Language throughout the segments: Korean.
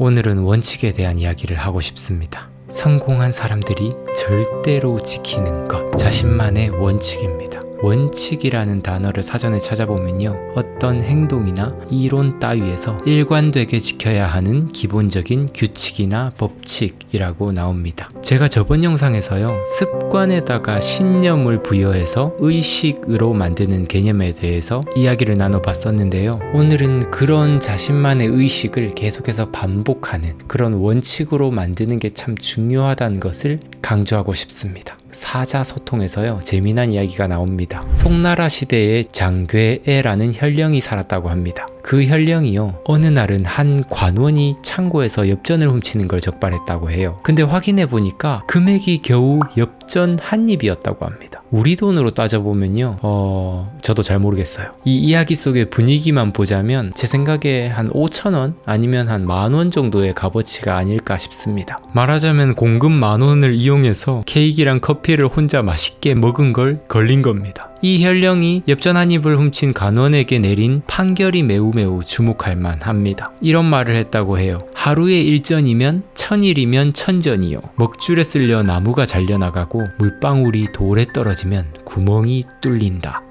오늘은 원칙에 대한 이야기를 하고 싶습니다. 성공한 사람들이 절대로 지키는 것, 자신만의 원칙입니다. 원칙이라는 단어를 사전에 찾아보면요, 어떤 행동이나 이론 따위에서 일관되게 지켜야 하는 기본적인 규칙이나 법칙이라고 나옵니다. 제가 저번 영상에서요, 습관에다가 신념을 부여해서 의식으로 만드는 개념에 대해서 이야기를 나눠봤었는데요. 오늘은 그런 자신만의 의식을 계속해서 반복하는 그런 원칙으로 만드는 게 참 중요하다는 것을 강조하고 싶습니다. 사자소통에서요, 재미난 이야기가 나옵니다. 송나라 시대에 장괴에라는 현령이 살았다고 합니다. 그 현령이요, 어느 날은 한 관원이 창고에서 엽전을 훔치는 걸 적발했다고 해요. 근데 확인해 보니까 금액이 겨우 엽전 한 입이었다고 합니다. 우리 돈으로 따져보면요, 저도 잘 모르겠어요. 이 이야기 속의 분위기만 보자면 제 생각에 한 5,000원 아니면 한 10,000원 정도의 값어치가 아닐까 싶습니다. 말하자면 공금 10,000원을 이용해서 케이크랑 커피를 혼자 맛있게 먹은 걸 걸린 겁니다. 이 현령이 엽전 한 입을 훔친 관원에게 내린 판결이 매우 주목할 만합니다. 이런 말을 했다고 해요. 하루의 일전이면 1000일이면 1000전이요. 먹줄에 쓸려 나무가 잘려나가고 물방울이 돌에 떨어지면 구멍이 뚫린다.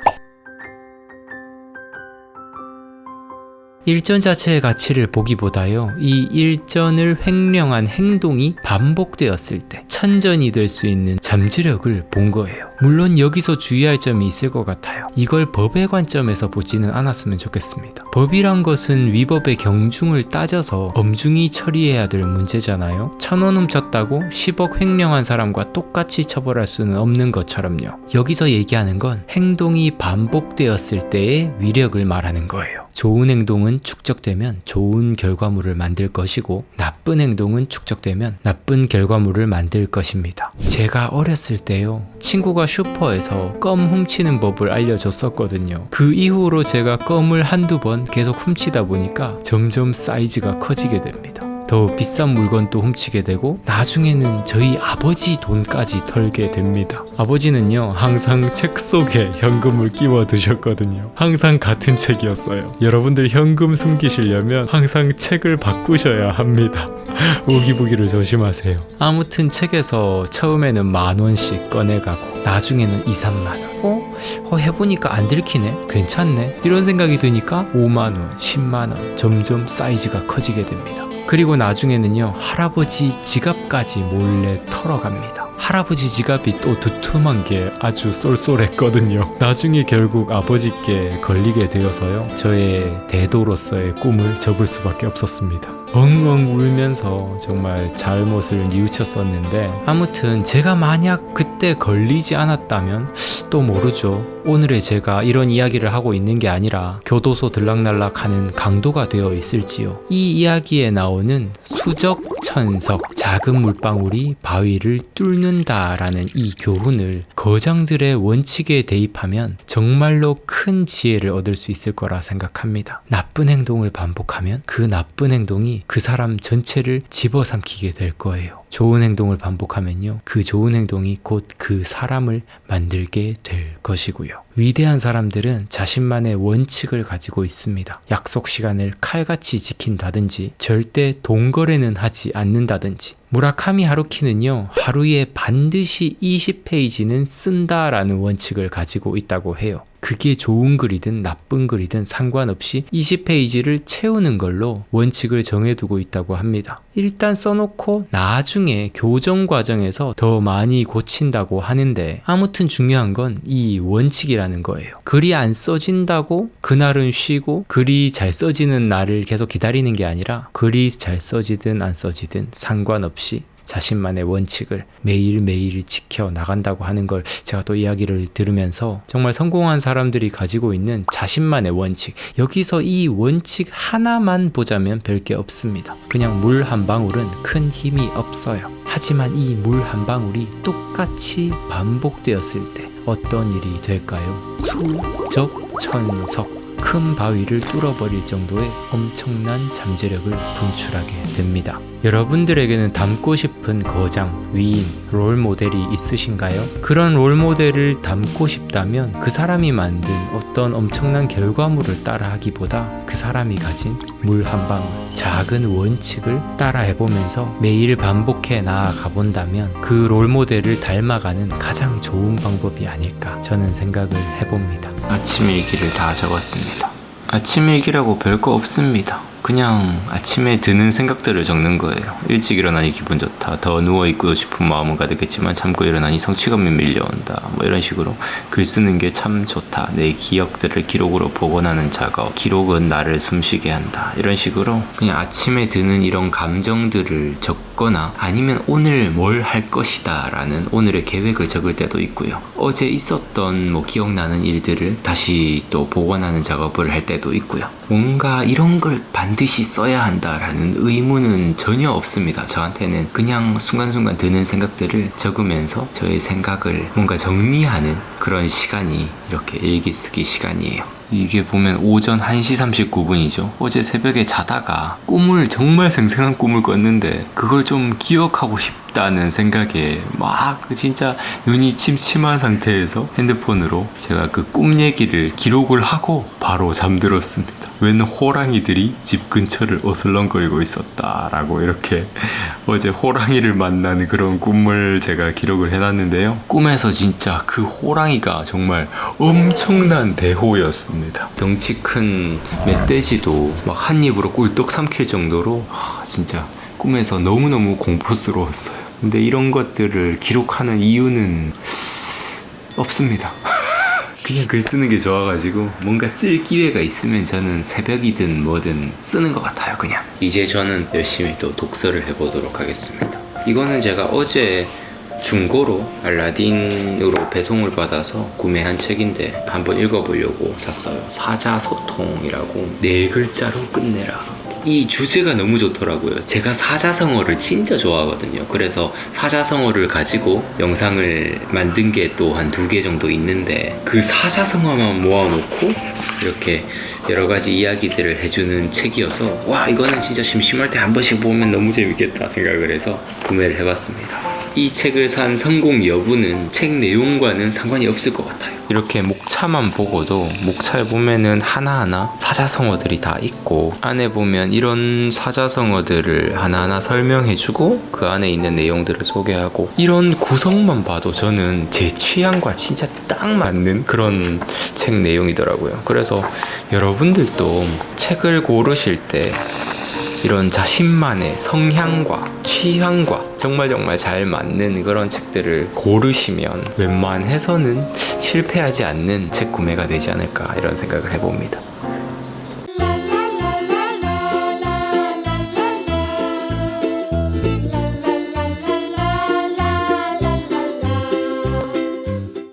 일전 자체의 가치를 보기보다요, 이 일전을 횡령한 행동이 반복되었을 때 1000전이 될 수 있는 잠재력을 본 거예요. 물론 여기서 주의할 점이 있을 것 같아요. 이걸 법의 관점에서 보지는 않았으면 좋겠습니다. 법이란 것은 위법의 경중을 따져서 엄중히 처리해야 될 문제잖아요. 1,000원 훔쳤다고 10억 횡령한 사람과 똑같이 처벌할 수는 없는 것처럼요. 여기서 얘기하는 건 행동이 반복되었을 때의 위력을 말하는 거예요. 좋은 행동은 축적되면 좋은 결과물을 만들 것이고, 나쁜 행동은 축적되면 나쁜 결과물을 만들 것입니다. 제가 어렸을 때요, 친구가 슈퍼에서 껌 훔치는 법을 알려줬었거든요. 그 이후로 제가 껌을 한두 번 계속 훔치다 보니까 점점 사이즈가 커지게 됩니다. 더 비싼 물건도 훔치게 되고, 나중에는 저희 아버지 돈까지 털게 됩니다. 아버지는요, 항상 책 속에 현금을 끼워 두셨거든요. 항상 같은 책이었어요. 여러분들 현금 숨기시려면 항상 책을 바꾸셔야 합니다. 우기부기를 조심하세요. 아무튼 책에서 처음에는 10,000원씩 꺼내가고 나중에는 2-3만원, 해보니까 안 들키네? 괜찮네? 이런 생각이 드니까 5만원, 10만원, 점점 사이즈가 커지게 됩니다. 그리고 나중에는요, 할아버지 지갑까지 몰래 털어갑니다. 할아버지 지갑이 또 두툼한 게 아주 쏠쏠했거든요. 나중에 결국 아버지께 걸리게 되어서요, 저의 대도로서의 꿈을 접을 수밖에 없었습니다. 엉엉 울면서 정말 잘못을 뉘우쳤었는데, 아무튼 제가 만약 그때 걸리지 않았다면 또 모르죠. 오늘의 제가 이런 이야기를 하고 있는 게 아니라 교도소 들락날락 하는 강도가 되어 있을지요. 이 이야기에 나오는 수적천석, 작은 물방울이 바위를 뚫는다라는 이 교훈을 거장들의 원칙에 대입하면 정말로 큰 지혜를 얻을 수 있을 거라 생각합니다. 나쁜 행동을 반복하면 그 나쁜 행동이 그 사람 전체를 집어삼키게 될 거예요. 좋은 행동을 반복하면요, 그 좋은 행동이 곧 그 사람을 만들게 될 것이고요. 위대한 사람들은 자신만의 원칙을 가지고 있습니다. 약속 시간을 칼같이 지킨다든지, 절대 돈 거래는 하지 않는다든지. 무라카미 하루키는요, 하루에 반드시 20페이지는 쓴다라는 원칙을 가지고 있다고 해요. 그게 좋은 글이든 나쁜 글이든 상관없이 20페이지를 채우는 걸로 원칙을 정해두고 있다고 합니다. 일단 써놓고 나중에 교정 과정에서 더 많이 고친다고 하는데, 아무튼 중요한 건 이 원칙이라는 거예요. 글이 안 써진다고 그날은 쉬고 글이 잘 써지는 날을 계속 기다리는 게 아니라, 글이 잘 써지든 안 써지든 상관없이 자신만의 원칙을 매일매일 지켜나간다고 하는 걸 제가 또 이야기를 들으면서, 정말 성공한 사람들이 가지고 있는 자신만의 원칙, 여기서 이 원칙 하나만 보자면 별게 없습니다. 그냥 물 한 방울은 큰 힘이 없어요. 하지만 이 물 한 방울이 똑같이 반복되었을 때 어떤 일이 될까요? 수적천석, 큰 바위를 뚫어버릴 정도의 엄청난 잠재력을 분출하게 됩니다. 여러분들에게는 닮고 싶은 거장, 위인, 롤모델이 있으신가요? 그런 롤모델을 닮고 싶다면 그 사람이 만든 어떤 엄청난 결과물을 따라하기보다 그 사람이 가진 물 한 방울, 작은 원칙을 따라해보면서 매일 반복해 나아가 본다면 그 롤모델을 닮아가는 가장 좋은 방법이 아닐까 저는 생각을 해봅니다. 아침 일기를 다 적었습니다. 아침 일기라고 별거 없습니다. 그냥 아침에 드는 생각들을 적는 거예요. 일찍 일어나니 기분 좋다. 더 누워있고 싶은 마음은 가득했지만 잠고 일어나니 성취감이 밀려온다. 뭐 이런 식으로 글 쓰는 게 참 좋다. 내 기억들을 기록으로 복원하는 작업. 기록은 나를 숨쉬게 한다. 이런 식으로 그냥 아침에 드는 이런 감정들을 적거나 아니면 오늘 뭘 할 것이다 라는 오늘의 계획을 적을 때도 있고요. 어제 있었던 뭐 기억나는 일들을 다시 또 복원하는 작업을 할 때도 있고요. 뭔가 이런 걸 반드시 써야 한다라는 의무는 전혀 없습니다. 저한테는 그냥 순간순간 드는 생각들을 적으면서 저의 생각을 뭔가 정리하는 그런 시간이 이렇게 일기 쓰기 시간이에요. 이게 보면 오전 1시 39분이죠. 어제 새벽에 자다가 정말 생생한 꿈을 꿨는데 그걸 좀 기억하고 싶다는 생각에 막 진짜 눈이 침침한 상태에서 핸드폰으로 제가 그 꿈 얘기를 기록을 하고 바로 잠들었습니다. 웬 호랑이들이 집 근처를 어슬렁거리고 있었다라고 이렇게 어제 호랑이를 만나는 그런 꿈을 제가 기록을 해놨는데요. 꿈에서 진짜 그 호랑이가 정말 엄청난 대호였습니다. 덩치 큰 멧돼지도 막 한 입으로 꿀떡 삼킬 정도로 진짜 꿈에서 너무너무 공포스러웠어요. 근데 이런 것들을 기록하는 이유는 없습니다. 그냥 글 쓰는 게 좋아가지고 뭔가 쓸 기회가 있으면 저는 새벽이든 뭐든 쓰는 것 같아요. 그냥 이제 저는 열심히 또 독서를 해보도록 하겠습니다. 이거는 제가 어제 중고로 알라딘으로 배송을 받아서 구매한 책인데 한번 읽어보려고 샀어요. 사자소통이라고 4글자로 끝내라. 이 주제가 너무 좋더라고요. 제가 사자성어를 진짜 좋아하거든요. 그래서 사자성어를 가지고 영상을 만든 게 또 한 2개 정도 있는데 그 사자성어만 모아놓고 이렇게 여러 가지 이야기들을 해주는 책이어서 와, 이거는 진짜 심심할 때 한 번씩 보면 너무 재밌겠다 생각을 해서 구매를 해봤습니다. 이 책을 산 성공 여부는 책 내용과는 상관이 없을 것 같아요. 이렇게 목차만 보고도 목차에 보면은 하나하나 사자성어들이 다 있고 안에 보면 이런 사자성어들을 하나하나 설명해주고 그 안에 있는 내용들을 소개하고 이런 구성만 봐도 저는 제 취향과 진짜 딱 맞는 그런 책 내용이더라고요. 그래서 여러분들도 책을 고르실 때 이런 자신만의 성향과 취향과 정말 잘 맞는 그런 책들을 고르시면 웬만해서는 실패하지 않는 책 구매가 되지 않을까 이런 생각을 해봅니다.